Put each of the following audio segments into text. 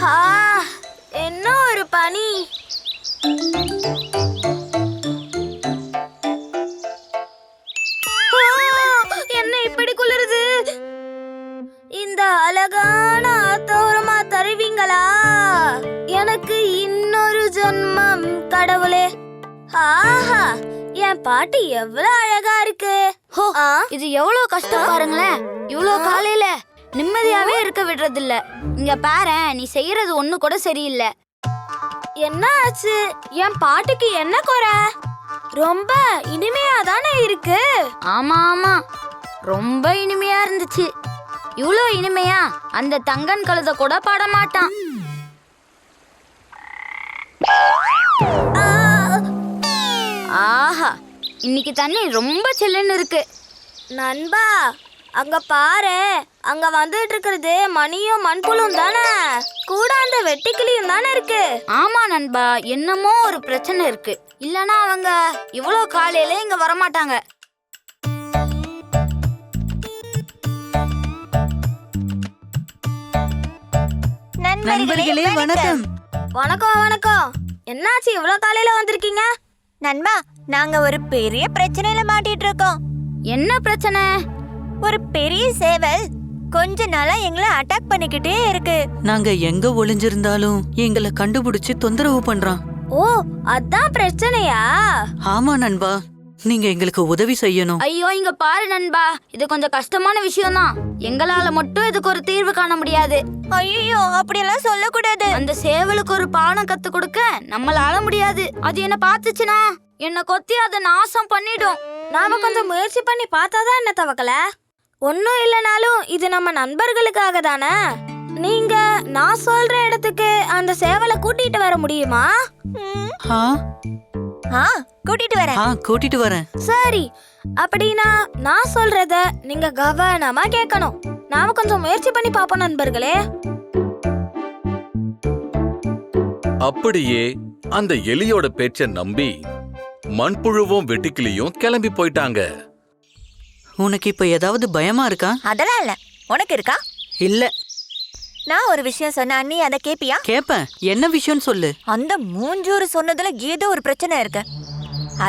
என்ன ஒரு பனி. என்ன இப்படி குளிருது? இந்த அழகான ஆத்தோரமா தருவீங்களா? எனக்கு இன்னொரு ஜென்மம் கடவுளே. ஆஹா, என் பாட்டு எவ்வளவு அழகா இருக்கு. இது எவ்வளவு கஷ்டம் பாருங்களேன். இவ்வளவு காலையில நிம்மதியாவே இருக்க விடுறது இல்ல. இங்க பாரு, நீ செய்யறது ஒண்ணு கூட சரியில்லை. என்ன ஆச்சு? என் பாட்டுக்கு என்ன குறை? ரொம்ப இனிமையா தானே இருக்கு. ஆமா ஆமா, ரொம்ப இனிமையா இருந்துச்சு. இவ்வளோ இனிமையா அந்த தங்கன் கழுத கூட பாட மாட்டான். ஆஹா, இன்னைக்கு தண்ணி ரொம்ப சில்லுன்னு இருக்கு. நண்பா, அங்க பாரு, அங்க வந்துட்டு இருக்கிறது மணியும் மண்புழும் தானே, கூட அந்த வெட்டுக்கிளியும் தானே இருக்கு. ஆமா நண்பா, என்னமோ ஒரு பிரச்சனை இருக்கு. இல்லனா அவங்க இவ்வளோ காலையில இங்க வரமாட்டாங்க. நண்பர்களே வணக்கம். வணக்கம் வணக்கம். என்னாச்சு இவ்வளவு காலையில வந்திருக்கீங்க? நண்பா, நாங்க ஒரு பெரிய பிரச்சனையில மாட்டிட்டு இருக்கோம். என்ன பிரச்சனை? ஒரு பெரிய சேவல் கொஞ்ச நாளா எங்களை அட்டாக் பண்ணிக்கிட்டே இருக்கு. நாங்க எங்க ஒளிஞ்சிருந்தாலும் எங்களை கண்டுபிடிச்சு தொந்தரவு பண்றான். ஓ, அதான் பிரச்சனையா? ஆமா நண்பா, நீங்க எங்களுக்கு உதவி செய்யணும். ஐயோ, இங்க பாரு நண்பா, இது கொஞ்சம் கஷ்டமான விஷயம் தான். எங்களால மட்டும் இதுக்கு ஒரு தீர்வு காண முடியாது. ஐயோ, அப்படியெல்லாம் சொல்லக்கூடாது. அந்த சேவலுக்கு ஒரு பாடம் கத்து கொடுக்க நம்மளால முடியாது. அது என்ன பார்த்துச்சுன்னா என்ன கொத்தி அதை நாசம் பண்ணிடும். நாம கொஞ்சம் முயற்சி பண்ணி பார்த்தாதான் என்ன தவக்கல. ஒன்னும் இல்லனாலும் இது நம்ம நண்பர்களுக்காக தானே. நீங்க நான் சொல்ற இடத்துக்கு அந்த சேவலை கூட்டிட்டு வர முடியுமா? கூட்டிட்டு வரேன். சரி, அப்படின்னா நான் சொல்றத நீங்க கவனமா கேட்கணும். நாம கொஞ்சம் முயற்சி பண்ணி பாப்போம் நண்பர்களே. அப்படியே அந்த எலியோட பேச்ச நம்பி மண்புழுவும் வெட்டுக்கிளியும் கிளம்பி போயிட்டாங்க. உனக்கு இப்ப ஏதாவது பயமா இருக்கா? அதெல்லாம் இல்ல. உனக்கு இருக்கா? இல்ல. நான் ஒரு விஷயம் சொன்னா நீ அதை கேப்பியா? கேப்பேன். என்ன விஷயம் சொல்லு. அந்த மூஞ்சூறு சொன்னதுல ஏதோ ஒரு பிரச்சனை இருக்கு.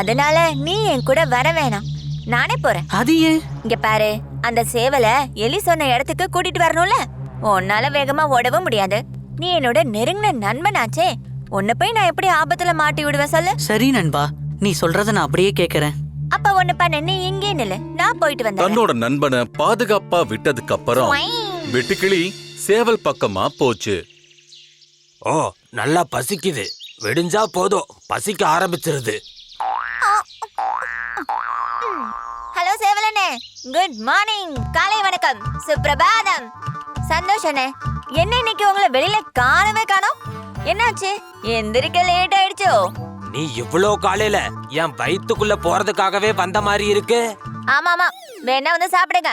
அதனால நீ என் கூட வர வேணாம், நானே போறேன். அது ஏன்? இங்க பாரு, அந்த சேவலை எலி சொன்ன இடத்துக்கு கூட்டிட்டு வரணும்ல. உன்னால வேகமா ஓடவும் முடியாது. நீ என்னோட நெருங்கின நண்பனாச்சே. உன்னை போய் நான் எப்படி ஆபத்துல மாட்டி விடுவேன் சொல்லு. சரி நண்பா, நீ சொல்றத நான் அப்படியே கேக்குறேன். அப்ப ஒண்ணு பண்ண, நீ இங்கே நில்லு, நான் போயிட்டு வந்தேன். தன்னோட நண்பனை பாதுகாப்பா விட்டதுக்கு அப்புறம் வெட்டுக்கிளி சேவல் பக்கமா போச்சு. ஓ, நல்லா பசிக்குது. விடிஞ்சா போதும், பசிக்க ஆரம்பிச்சிருது. ஹலோ சேவலண்ணே, குட் மார்னிங். காலை வணக்கம், சுப்பிரபாதம். சந்தோஷண்ணே, என்ன இன்னைக்கு உங்களை வெளியில காணவே காணோம்? என்னாச்சு? எந்திரிக்க லேட் ஆயிடுச்சோ? நீ இவ்ளோ காலையில என் வயித்துக்குள்ள போறதுக்காகவே வந்த மாதிரி இருக்கு. ஆமாமா, வேணா வந்து சாப்பிடுங்க.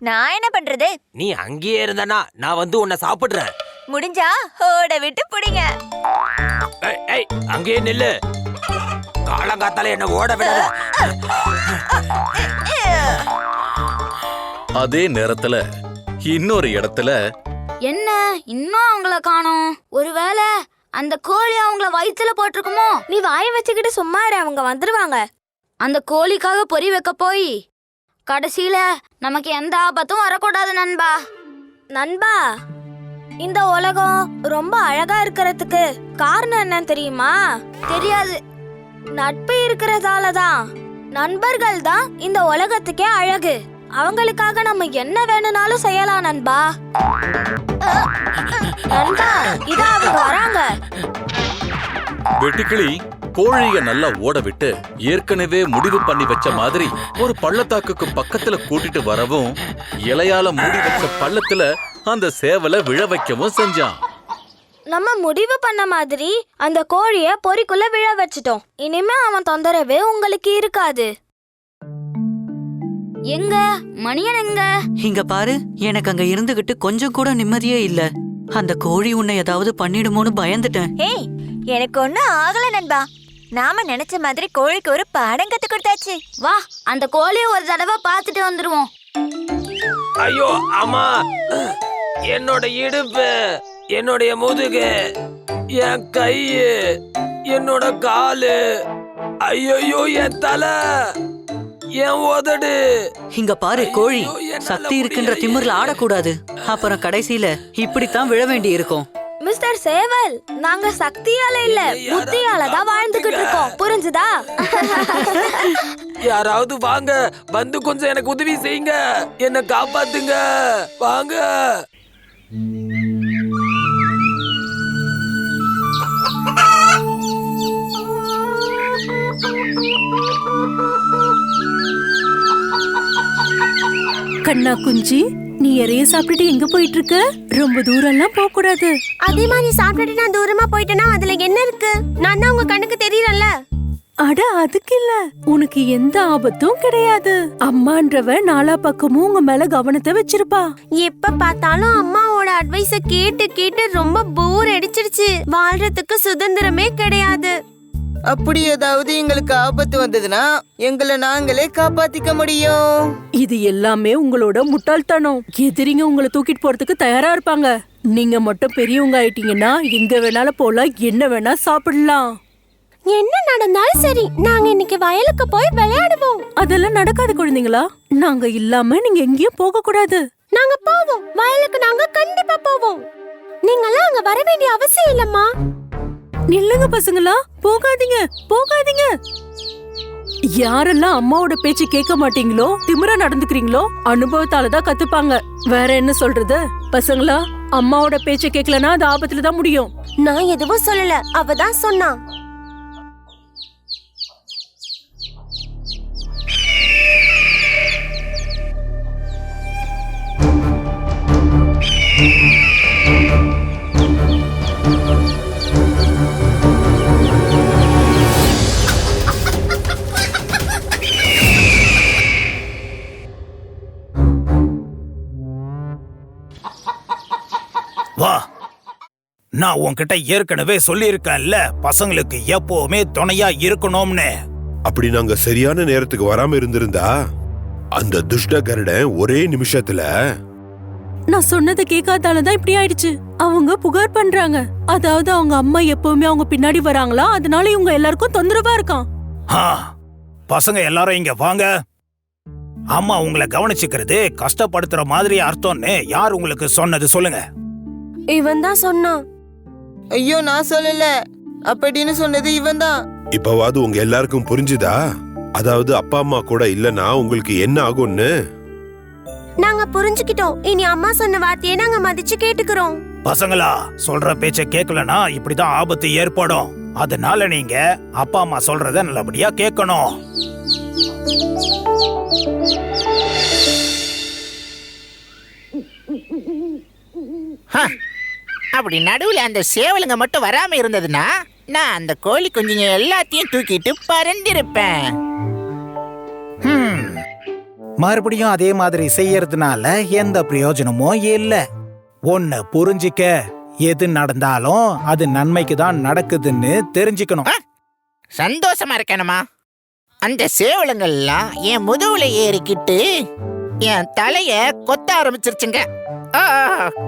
நான் என்ன பண்றது? நீ அங்கேயே இருந்தனா நான் வந்து உன்னை சாப்பிடுறேன். முடிஞ்சா ஓட விட்டு புடிங்க. ஏய், அங்கேயே நில்லு. காலங்காத்தால என்ன ஓட விடாத. அதே நேரத்துல இன்னொரு இடத்துல என்ன இன்னும் அவங்கள காணோம்? ஒருவேளை அந்த கோழி அவங்கள வயித்துல போட்டிருக்குமோ? நீ வாயை வச்சுக்கிட்டு சும்மா இரு, அவங்க வந்துருவாங்க. அந்த கோழிக்காக பொறி வைக்க போய் கடைசியில நமக்கு எந்த ஆபத்தும் வரக்கூடாது நண்பா. நண்பா, இந்த உலகம் ரொம்ப அழகா இருக்கிறதுக்கு காரணம் என்னன்னு தெரியுமா? தெரியாது. நட்பு இருக்கிறதால தான். நண்பர்கள் தான் இந்த உலகத்துக்கே அழகு. அவங்களுக்காக நம்ம என்ன வேணும்னாலும் செய்யலாம் நண்பா. நண்பா, இதா அவங்க வராங்க. வெட்டுக்கிளி கோழிய நல்லா ஓட விட்டு ஏற்கனவே முடிவு பண்ணி வச்ச மாதிரி ஒரு பள்ளத்தாக்குக்கு பக்கத்துல கூட்டிட்டு வரவும் இலையால மூடி வச்ச பள்ளத்துல அந்த சேவலை விழ வைக்கவும் செஞ்சான். நம்ம முடிவு பண்ண மாதிரி அந்த கோழிய பொறிக்குள்ள விழ வச்சிட்டோம். இனிமே அவன் தொந்தரவே உங்களுக்கு இருக்காது. எங்க மணியன் எங்க? இங்க பாரு, எனக்கு அங்க இருந்துகிட்டு கொஞ்சம் கூட நிம்மதியே இல்ல. அந்த கோழி உன்னை ஏதாவது பண்ணிடுமோன்னு பயந்துட்டேன். ஏய், எனக்கு ஒண்ணும் ஆகல நண்பா. நாம நினைச்ச மாதிரி கோழிக்கு ஒரு பாடம் கத்து கொடுத்தாச்சு. வா, அந்த கோழியை ஒரு தடவை பார்த்துட்டு வந்துருவோம். ஐயோ அம்மா, என்னோட இடுப்பு. என்னுடைய முதுகு, என் கை, என்னோட காலு, ஐயோ என் தலை, என் உதடு. இங்க பாரு கோழி, ஐயோ, என்னால சக்தி இருக்கின்ற முடியலையே. திமிர்ல ஆடக்கூடாது. அப்புறம் கடைசியில இப்படித்தான் விழ வேண்டி இருக்கும். மிஸ்டர் சேவல், நாங்க சக்தியால இல்ல புத்தியால தான் வாழ்ந்துகிட்டு இருக்கோம், புரிஞ்சுதா? யாராவது வாங்க, வந்து கொஞ்சம் எனக்கு உதவி செய்யுங்க, என்ன காப்பாத்துங்க, வாங்க. கண்ணா குஞ்சி, நீ இறைய சாப்பிட்டுட்டு எங்க போயிட்டு இருக்க? ரொம்ப தூரம் எல்லாம் போக கூடாது. அதே மாதிரி சாப்பிட்டுட்டு நான் தூரமா போயிட்டேன்னா அதுல என்ன இருக்கு? நான் தான் உங்க கண்ணுக்கு தெரியறேன்ல. அட அதுக்கு இல்ல, உனக்கு எந்த ஆபத்தும் கிடையாது. அம்மான்றவ நாலா பக்கமும் உங்க மேல கவனத்தை வச்சிருப்பா. எப்ப பார்த்தாலும் அம்மாவோட அட்வைஸ கேட்டு கேட்டு ரொம்ப போர் அடிச்சிடுச்சு. வாழ்றதுக்கு சுதந்திரமே கிடையாது. அப்படி ஏதாவது எங்களுக்கு ஆபத்து வந்ததுன்னா எங்களை நாங்களே காப்பாத்திக்க முடியும். இது எல்லாமே உங்களோட முட்டாள்தனம். எதிரிங்க உங்களை தூக்கிட்டு போறதுக்கு தயாரா இருப்பாங்க. நீங்க மட்டும் பெரியவங்க ஆயிட்டீங்கன்னா எங்க வேணாலும் போலாம், என்ன வேணா சாப்பிடலாம். என்ன நடந்தாலும் சரி, நாங்க இன்னைக்கு வயலுக்கு போய் விளையாடுவோம். அதெல்லாம் நடக்காது குழந்தைங்களா. நாங்க இல்லாம நீங்க எங்கேயும் போக கூடாது. நாங்க போவோம், வயலுக்கு நாங்க கண்டிப்பா போவோம். நீங்களாம் அங்க வர வேண்டிய அவசியம் இல்லம்மா. நில்லுங்க பசங்களா, போகாதீங்க போகாதீங்க. யாரெல்லாம் அம்மாவோட பேச்சு கேட்க மாட்டீங்களோ, திமிரா நடந்துக்கிறீங்களோ, அனுபவத்தால தான் கத்துப்பாங்க. வேற என்ன சொல்றது? பசங்களா, அம்மாவோட பேச்ச கேட்கலனா அது ஆபத்துல தான் முடியும். நான் எதுவும் சொல்லல, அவ தான் சொன்னா. வா, நான் உன்கிட்ட ஏற்கனவே சொல்லியிருக்கேன்ல, பசங்களுக்கு எப்பவுமே துணையா இருக்கணும்னு. அப்படி நாங்க சரியான நேரத்துக்கு வராம இருந்திருந்தா அந்த துஷ்ட கருடன் ஒரே நிமிஷத்துல நான் சொன்னதை கேட்காதாலதான் இப்படி ஆயிடுச்சு. அவங்க புகார் பண்றாங்க. அதாவது அவங்க அம்மா எப்பவுமே அவங்க பின்னாடி வராங்களா, அதனால இவங்க எல்லாருக்கும் தொந்தரவா இருக்கான். பசங்க எல்லாரும் இங்க வாங்க. அம்மா உங்களை கவனிச்சுக்கிறது கஷ்டப்படுத்துற மாதிரி அர்த்தம்னு யார் உங்களுக்கு சொன்னது சொல்லுங்க. இவன் தான் சொன்னான். ஐயோ நான் சொல்லல, அப்படின்னு சொன்னது இவன் தான். இப்பவாது உங்க எல்லாருக்கும் புரிஞ்சுதா? அதாவது அப்பா அம்மா கூட இல்லனா உங்களுக்கு என்ன ஆகும்னு. நாங்க புரிஞ்சுக்கிட்டோம். இனி அம்மா சொன்ன வார்த்தையை நாங்க மதிச்சு கேட்டுக்கிறோம். பசங்களா, சொல்ற பேச்ச கேட்கலனா இப்படிதான் ஆபத்து ஏற்படும். அதனால நீங்க அப்பா அம்மா சொல்றத நல்லபடியா கேட்கணும். அப்படி நடுவுல அந்த சேவலுங்க மட்டும் வராம இருந்ததுன்னா நான் அந்த கோழி குஞ்சுங்க எல்லாத்தையும் தூக்கிட்டு பறந்திருப்பேன். மறுபடியும் அதே மாதிரி செய்யறதுனால எந்த பிரயோஜனமும் இல்ல. ஒன்னு புரிஞ்சிக்க, எது நடந்தாலும் அது நன்மைக்கு தான் நடக்குதுன்னு தெரிஞ்சுக்கணும். சந்தோஷமா இருக்கணுமா? அந்த சேவலுங்கெல்லாம் என் முதுகுல ஏறிக்கிட்டு என் தலைய கொத்த ஆரம்பிச்சிருச்சுங்க.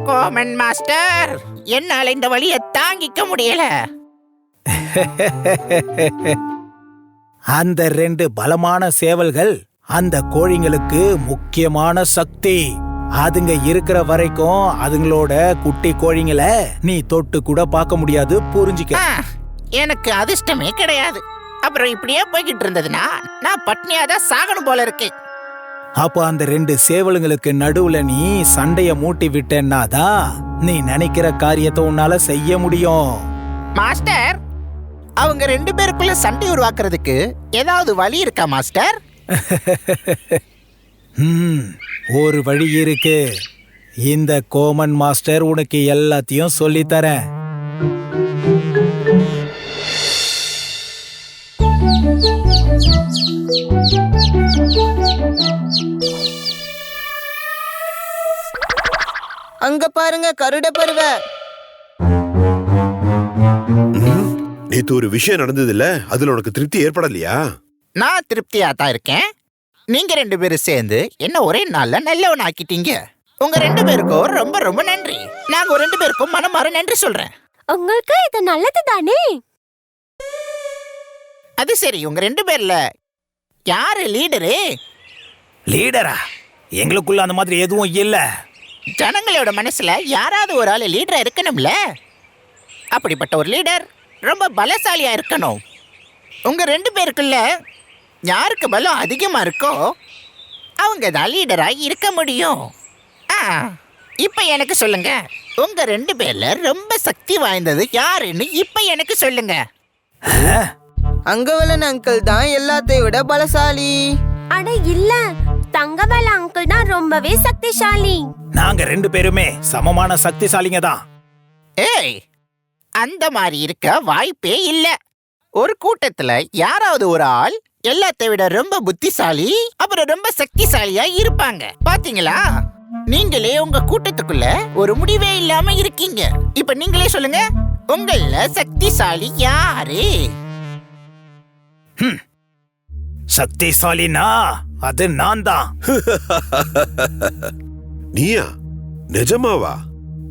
கோமன் மாஸ்டர், என்னால இந்த வழியை தாங்கிக்க முடியல. அந்த 2 பலமான சேவல்கள் அந்த கோழிங்களுக்கு முக்கியமான சக்தி. அதுங்க இருக்கிற வரைக்கும் அதுங்களோட குட்டி கோழிங்களை நீ தொட்டு கூட பார்க்க முடியாது, புரிஞ்சுக்க. எனக்கு அதிர்ஷ்டமே கிடையாது. அப்புறம் இப்படியே போய்கிட்டு இருந்ததுன்னா நான் பட்னியாதான் சாகணும் போல இருக்கு. அப்ப அந்த 2 சேவலுங்களுக்கு நடுவுல நீ சண்டைய மூட்டி விட்டேன்னாதான் நீ நினைக்கிற காரியத்தை உன்னால செய்ய முடியும். மாஸ்டர், அவங்க 2 பேருக்குள்ள சண்டை உருவாக்குறதுக்கு ஏதாவது வழி இருக்கா மாஸ்டர்? ஒரு வழி இருக்கு. இந்த கோமன் மாஸ்டர் உனக்கு எல்லாத்தையும் சொல்லித்தரேன். அங்க பாருங்க கருட பருவ. நேத்து ஒரு விஷயம் நடந்தது இல்ல, அதுல உனக்கு திருப்தி ஏற்படலையா? நான் திருப்தியா தான் இருக்கேன். நீங்க 2 பேரும் சேர்ந்து என்ன ஒரே நாள்ல நல்லவன் ஆக்கிட்டீங்க. உங்க 2 பேருக்கும் ரொம்ப ரொம்ப நன்றி. நாங்க 2 பேருக்கும் மனமாற நன்றி சொல்றேன். உங்களுக்கு இது நல்லது தானே? அது சரி, உங்க 2 பேர்ல யாரு லீடரு? லீடரா? எங்களுக்குள்ள அந்த மாதிரி எதுவும் இல்ல. ஜனங்களோட மனசுல யாராவது ஒரு ஆள் லீடரா இருக்கணும்ல. அப்படிப்பட்ட ஒரு லீடர் ரொம்ப பலசாலியா இருக்கணும். உங்க 2 பேருக்குள்ள யாருக்கு பலம் அதிகமா இருக்கோ அவங்க தான் லீடரா இருக்க முடியும். இப்ப எனக்கு சொல்லுங்க, உங்க 2 பேர்ல ரொம்ப சக்தி வாய்ந்தது யாருன்னு இப்ப எனக்கு சொல்லுங்க. அங்கவலன் அங்கிள் தான் எல்லாத்தையும் விட பலசாலி. அட இல்ல, தங்கவேல அங்கிள் தான் ரொம்பவே சக்திசாலி. நாங்க 2 பேருமே சமமான சக்திசாலிங்க தான். ஏய், அந்த மாதிரி இருக்க வாய்ப்பே இல்ல. ஒரு கூட்டத்துல யாராவது ஒரு ஆள் எல்லாத்தை விட ரொம்ப புத்திசாலி அப்புறம் ரொம்ப சக்திசாலியா இருப்பாங்க. பாத்தீங்களா? நீங்களே உங்க கூட்டத்துக்குள்ள ஒரு முடிவே இல்லாம இருக்கீங்க. இப்ப நீங்களே சொல்லுங்க, உங்கள சக்திசாலி யாரு? சக்திசாலினா அது நான் தான். நீயா? நிஜமாவா?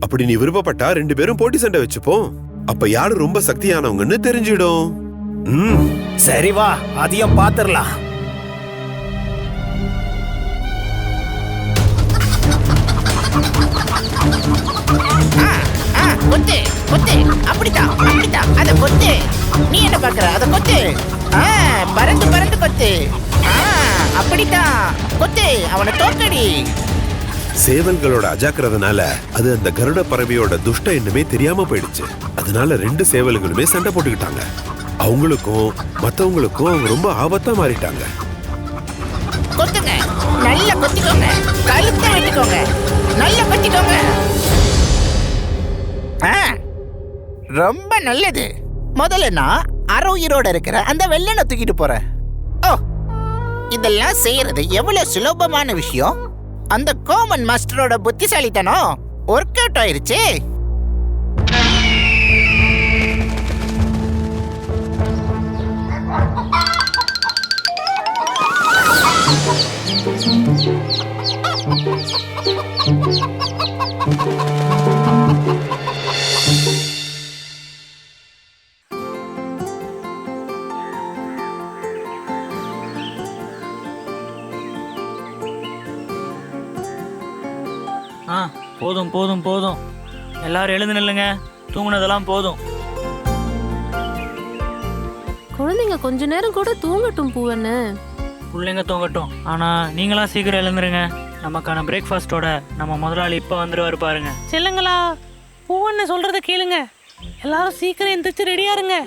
அப்படி நீ விருப்பப்பட்டா 2 பேரும் போட்டி சண்டை வச்சுப்போம். அப்ப யாரு ரொம்ப சக்தியானவங்கன்னு தெரிஞ்சிடும். சரி வா, அதையும் பாத்துரலாம். கொத்து கொத்து, அப்படித்தான் அப்படித்தான், அத கொத்து. நீ என்ன பாக்குற? அத கொத்து. பறந்து பறந்து கொத்து. அப்படித்தான் கொத்து, அவனை தோக்கடி. சேவல்களோட அஜாக்கிரதனால அது அந்த கருட பறவையோட துஷ்ட எண்ணமே தெரியாம போயிடுச்சு. அதனால 2 சேவல்களுமே சண்டை போட்டுக்கிட்டாங்க. அவங்களுக்கும் மத்தவங்களுக்கும் அவங்க ரொம்ப ஆபத்தா மாறிட்டாங்க. கொத்துங்க, நல்லா கொத்திக்கோங்க, கழுத்தை வெட்டிக்கோங்க, நல்லா கொத்திக்கோங்க. ரொம்ப நல்லது. முதல்ல நான் அரை உயிரோட இருக்கிற அந்த வெள்ளனை தூக்கிட்டு போறேன். ஓ, இதெல்லாம் செய்யறது எவ்வளவு சுலபமான விஷயம். அந்த காமன் மாஸ்டரோட புத்திசாலித்தனம் ஒர்க் அவுட் ஆயிருச்சு. போதும் போதும் போதும், எல்லாரும் எழுந்து நில்லுங்க. தூங்குனதெல்லாம் போதும். குழந்தைங்க கொஞ்ச நேரம் கூட தூங்கட்டும் பூவன்னு. பிள்ளைங்க தூங்கட்டும், ஆனா நீங்களா சீக்கிரம் எழுந்துருங்க. நமக்கான பிரேக்ஃபாஸ்டோட நம்ம முதலாளி இப்ப வந்துருவாரு பாருங்க. செல்லுங்களா, பூவன்னு சொல்றத கேளுங்க. எல்லாரும் சீக்கிரம் எந்திரிச்சு ரெடியா இருங்க.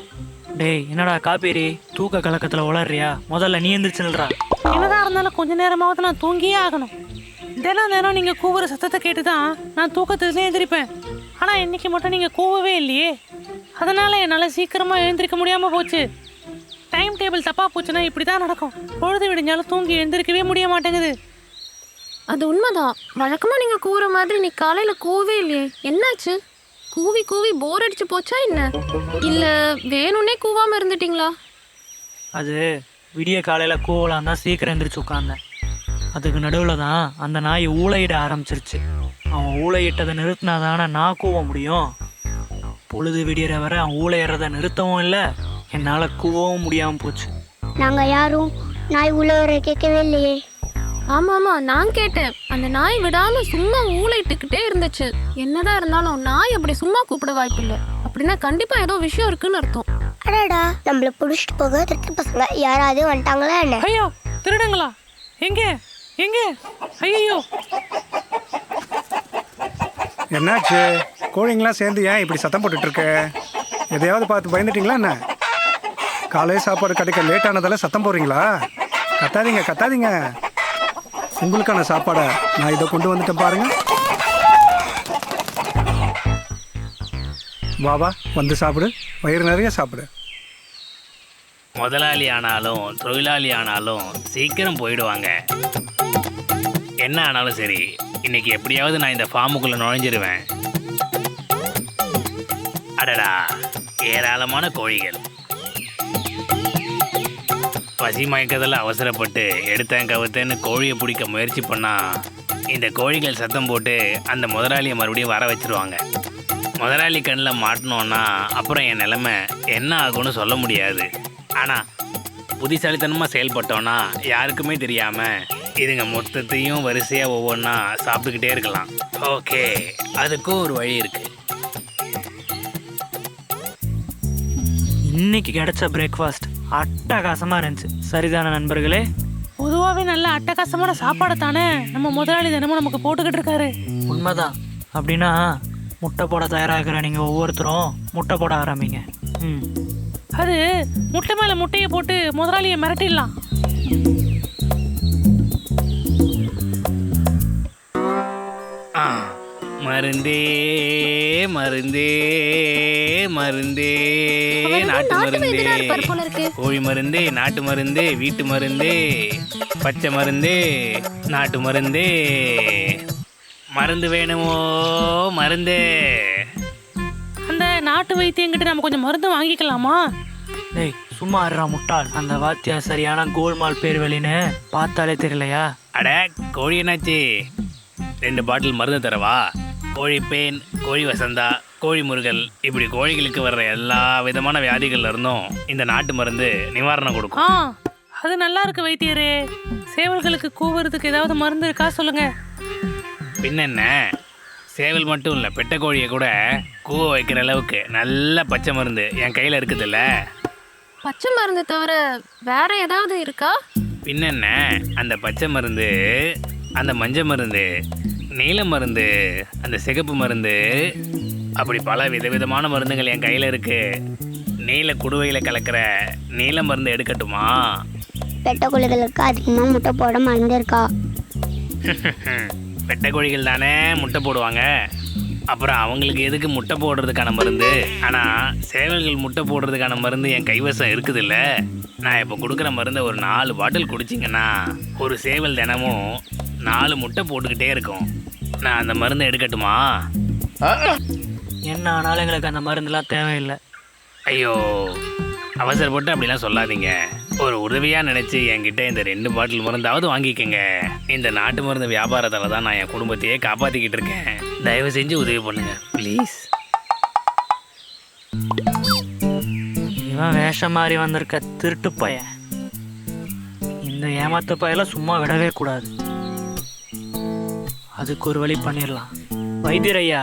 டேய், என்னடா காப்பீரி, தூக்க கலக்கத்துல உளறியா? முதல்ல நீ எந்திரிச்சு நில்றா. என்னதான் இருந்தாலும் கொஞ்ச நேரமாவது நான் தூங்கியே ஆகணும். தினம் நீங்க கூவுற சத்தத்தை கேட்டுதான் நான் தூக்கத்துல எழுந்திருப்பேன். ஆனா இன்னைக்கு மட்டும் நீங்க கூவவே இல்லையே. அதனால என்னால சீக்கிரமா எழுந்திருக்க முடியாம போச்சு. டைம் டேபிள் தப்பா போச்சுன்னா இப்படிதான் நடக்கும். பொழுது விடிஞ்சாலும் தூங்கி எழுந்திருக்கவே முடிய மாட்டேங்குது. அது உண்மைதான். வழக்கமா நீங்க கூவுற மாதிரி நீ காலையில கூவவே இல்லையே, என்னாச்சு? கூவி கூவி போர் அடிச்சு போச்சா என்ன? இல்ல வேணும்னே கூவாம இருந்துட்டீங்களா? அது விடிய காலையில கூவலாம் தான் சீக்கிரம் எந்திரிச்சு உட்கார்ந்தேன். அதுக்கு நடுவில் தான் அந்த நாய் ஊளையிட ஆரம்பிச்சிருச்சு. அவன் ஊளையிட்டதை நிறுத்தினாதானே நான் கூவ முடியும். பொழுது விடியற வரை அவன் ஊளையிறத நிறுத்தவும் இல்லை, என்னால் கூவவும் முடியாமல் போச்சு. நாங்கள் யாரும் நாய் உள்ள கேட்கவே இல்லையே. ஆமா ஆமா, நான் கேட்டேன். அந்த நாய் விடாம சும்மா ஊளையிட்டுக்கிட்டே இருந்துச்சு. என்னதான் இருந்தாலும் நாய் அப்படி சும்மா கூப்பிட வாய்ப்பு இல்லை. அப்படின்னா கண்டிப்பா ஏதோ விஷயம் இருக்குன்னு அர்த்தம். அடாடா, நம்மள புடிச்சிட்டு போக திருட்டு பசங்க யாராவது வந்துட்டாங்களா என்ன? ஐயோ, திருடங்களா? எங்க எங்க? ஐயோ, என்னாச்சு? கோழிங்களாம் சேர்ந்து ஏன் இப்படி சத்தம் போட்டுட்டு இருக்க? எதையாவது பார்த்து பயந்துட்டீங்களா என்ன? காலை சாப்பாடு கிடைக்க லேட் ஆனதால சத்தம் போடுறீங்களா? கத்தாதீங்க கத்தாதீங்க. உங்களுக்கான சாப்பாடை நான் இதை கொண்டு வந்துட்டேன் பாருங்க. வா வந்து சாப்பிடு, வயிறு நிறைய சாப்பிடு. முதலாளி ஆனாலும் தொழிலாளி ஆனாலும் சீக்கிரம் போயிடுவாங்க. என்ன ஆனாலும் சரி, இன்னைக்கு எப்படியாவது நான் இந்த ஃபார்முக்குள்ள நுழைஞ்சிருவேன். அடடா, ஏராளமான கோழிகள். பசி மயக்கத்தில் அவசரப்பட்டு எடுத்தேன் கவுத்தேன்னு கோழியை பிடிக்க முயற்சி பண்ணா இந்த கோழிகள் சத்தம் போட்டு அந்த முதலாளியை மறுபடியும் வர வச்சிருவாங்க. முதலாளி கண்ணில் மாட்டினோன்னா அப்புறம் என் நிலைமை என்ன ஆகும்னு சொல்ல முடியாது. ஆனால் புத்திசாலித்தனமாக செயல்பட்டோன்னா யாருக்குமே தெரியாமல் இதுங்க மொத்தத்தையும் வரிசையாக ஒவ்வொன்றா சாப்பிட்டுக்கிட்டே இருக்கலாம். ஓகே, அதுக்கும் ஒரு வழி இருக்குது. இன்னைக்கு கிடைச்ச பிரேக்ஃபாஸ்ட் அட்டகாசமாக இருந்துச்சு. சரிதான நண்பர்களே? பொதுவாகவே நல்ல அட்டகாசமான சாப்பாடு தானே நம்ம முதலாளி தினமும் நமக்கு போட்டுக்கிட்டு இருக்காரு. உண்மைதான். அப்படின்னா முட்டை போட தயாராகிற நீங்கள் ஒவ்வொருத்தரும் முட்டை போட ஆரம்பிங்க. அது முட்டை மேலே முட்டையை போட்டு முதலாளியை மிரட்டிடலாம். மருந்தே மருந்தே மருந்தே, நாட்டு மருந்தே, கோழி மருந்தே, நாட்டு மருந்தே, வீட்டு மருந்தே, பச்சை மருந்தே, நாட்டு மருந்தே, மருந்து வேணுமோ மருந்தே. அந்த நாட்டு வைத்தியங்கிட்ட நம்ம கொஞ்சம் மருந்து வாங்கிக்கலாமா? டேய் சும்மா இருறா முட்டாள். அந்த வாத்தியா சரியான கோல்மால் பேர் வெளின்னு பார்த்தாலே தெரியலையா? அட கோழி என்னாச்சு? 2 பாட்டில் மருந்து தரவா? கோழி பேன், கோழி வசந்தா, கோழி முருகல், இப்படி கோழிகளுக்கு வர்ற எல்லா விதமான வியாதிகள்ல இருந்தும் இந்த நாட்டு மருந்து நிவாரணம் கொடுக்கும். அது நல்லா இருக்கு வைத்தியரே. சேவல்களுக்கு கூவுறதுக்கு ஏதாவது மருந்து இருக்கா சொல்லுங்க. பின்னென்ன, சேவல் மட்டும் இல்லை, பெட்ட கோழியை கூட கூவ வைக்கிற அளவுக்கு நல்ல பச்சை மருந்து என் கையில் இருக்குதுல்ல. பச்சை மருந்து தவிர வேற ஏதாவது இருக்கா? பின்னென்ன, அந்த பச்சை மருந்து, அந்த மஞ்சள் மருந்து, நீல மருந்து, அந்த சிகப்பு மருந்து, அப்படி பல விதவிதமான மருந்துகள் என் கையில் இருக்கு. நீல குடுவையில் கலக்கிற நீல மருந்து எடுக்கட்டுமா? பெட்ட கோழிகளுக்கு அதிகமாக முட்டை போட மருந்து இருக்கா? பெட்ட கோழிகள் தானே முட்டை போடுவாங்க, அப்புறம் அவங்களுக்கு எதுக்கு முட்டை போடுறதுக்கான மருந்து? ஆனால் சேவல்கள் முட்டை போடுறதுக்கான மருந்து என் கைவசம் இருக்குதுல்ல. நான் இப்போ கொடுக்குற மருந்தை ஒரு 4 பாட்டில் குடிச்சிங்கன்னா ஒரு சேவல் தினமும் 4 முட்டை போட்டுக்கிட்டே இருக்கும். நான் அந்த மருந்தை எடுக்கட்டுமா? என்ன ஆனாலும் எங்களுக்கு அந்த மருந்துலாம் தேவையில்லை. ஐயோ, அவசரப்பட்டு அப்படிலாம் சொல்லாதீங்க. ஒரு உதவியாக நினச்சி என்கிட்ட இந்த 2 பாட்டில் மருந்தாவது வாங்கிக்கங்க. இந்த நாட்டு மருந்து வியாபாரத்தில் தான் நான் என் குடும்பத்தையே காப்பாற்றிக்கிட்டு இருக்கேன். தயவு செஞ்சு உதவி பண்ணுங்க ப்ளீஸ். இவன் வேஷம் மாறி வந்திருக்க திருட்டு பையன். இந்த ஏமாத்து பையெல்லாம் சும்மா விடவே கூடாது. அதுக்கு ஒரு வழி பண்ணிடலாம். வைத்தியரையா,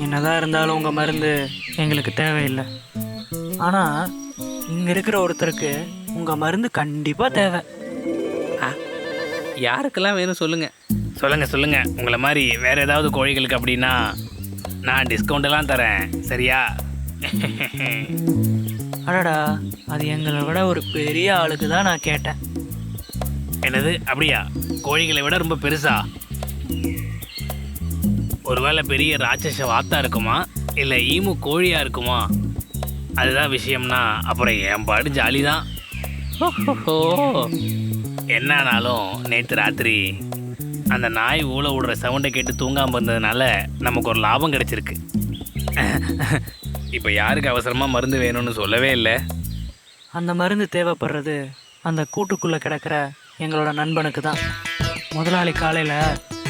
என்னதான் இருந்தாலும் உங்கள் மருந்து எங்களுக்கு தேவையில்லை. ஆனால் இங்கே இருக்கிற ஒருத்தருக்கு உங்கள் மருந்து கண்டிப்பாக தேவை. யாருக்கெல்லாம் வேணும் சொல்லுங்கள். சொல்லுங்கள். உங்களை மாதிரி வேறு ஏதாவது கோழிகளுக்கு அப்படின்னா நான் டிஸ்கவுண்டெல்லாம் தரேன், சரியா? அடடா, அது எங்களை விட ஒரு பெரிய ஆளுக்கு தான் நான் கேட்டேன். என்னது, அப்படியா? கோழிகளை விட ரொம்ப பெருசா? ஒருவேளை பெரிய ராட்சச வாத்தா இருக்குமா, இல்லை ஈமு கோழியாக இருக்குமா? அதுதான் விஷயம்னா அப்புறம் என் பாடு ஜாலி தான். என்னானாலும் நேற்று ராத்திரி அந்த நாய் ஊழ விடுற சவுண்டை கேட்டு தூங்காமல் இருந்ததுனால நமக்கு ஒரு லாபம் கிடைச்சிருக்கு. இப்போ யாருக்கு அவசரமாக மருந்து வேணும்னு சொல்லவே இல்லை. அந்த மருந்து தேவைப்படுறது அந்த கூட்டுக்குள்ளே கிடக்கிற எங்களோட நண்பனுக்கு தான். முதலாளி காலையில்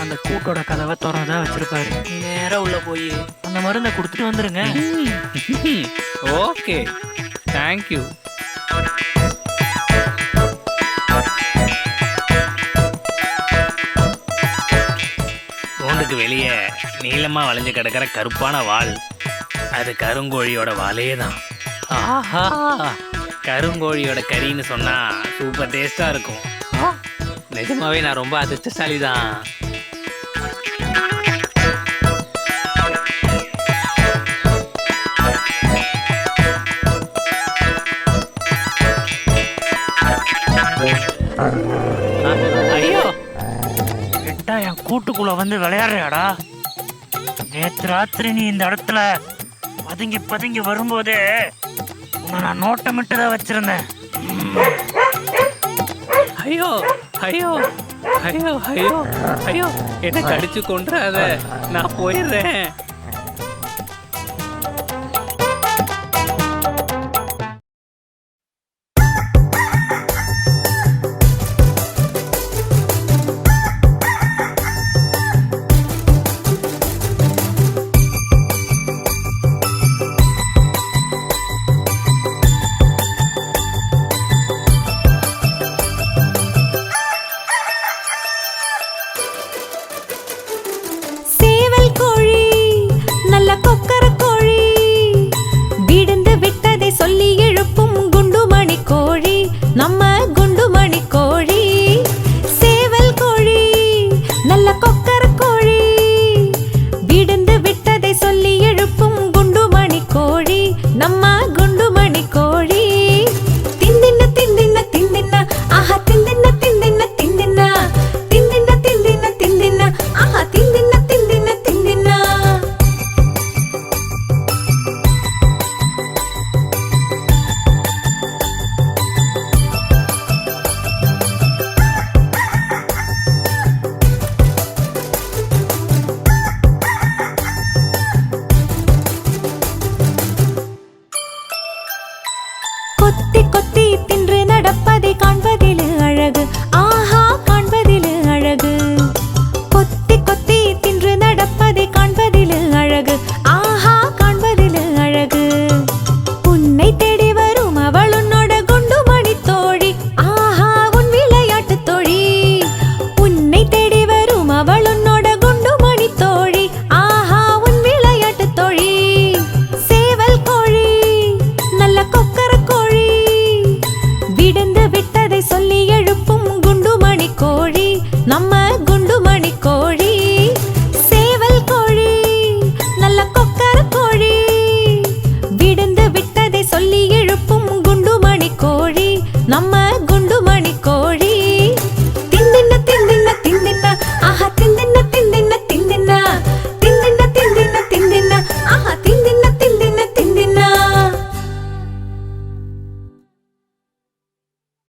அந்த கூட்டோட கதவை திறந்தா வச்சிருப்பாரு. நேராக உள்ளே போய் அந்த மருந்தை கொடுத்துட்டு வந்துடுங்க. Okay, thank you. கூண்டுக்கு வெளியே நீளமாக வளைஞ்சு கிடக்கிற கருப்பான வால், அது கருங்கோழியோட வாலே தான். ஆஹா, கருங்கோழியோட கறின்னு சொன்னா சூப்பர் டேஸ்டா இருக்கும். நிஜமாவே நான் ரொம்ப அதிர்ஷ்டசாலி தான். ஐயோ, எட்டா என் கூட்டுக்குள்ள வந்து விளையாடுறியாடா? நேற்று ராத்திரி நீ இந்த இடத்துல பதுங்கி வரும்போது உன்னை நான் நோட்டமிட்டு தான் வச்சிருந்தேன். ஐயோ ஐயோ ஐயோ ஐயோ ஐயோ, என்னை கடிச்சு கொன்றாத, நான் போயிடுறேன். நம்ம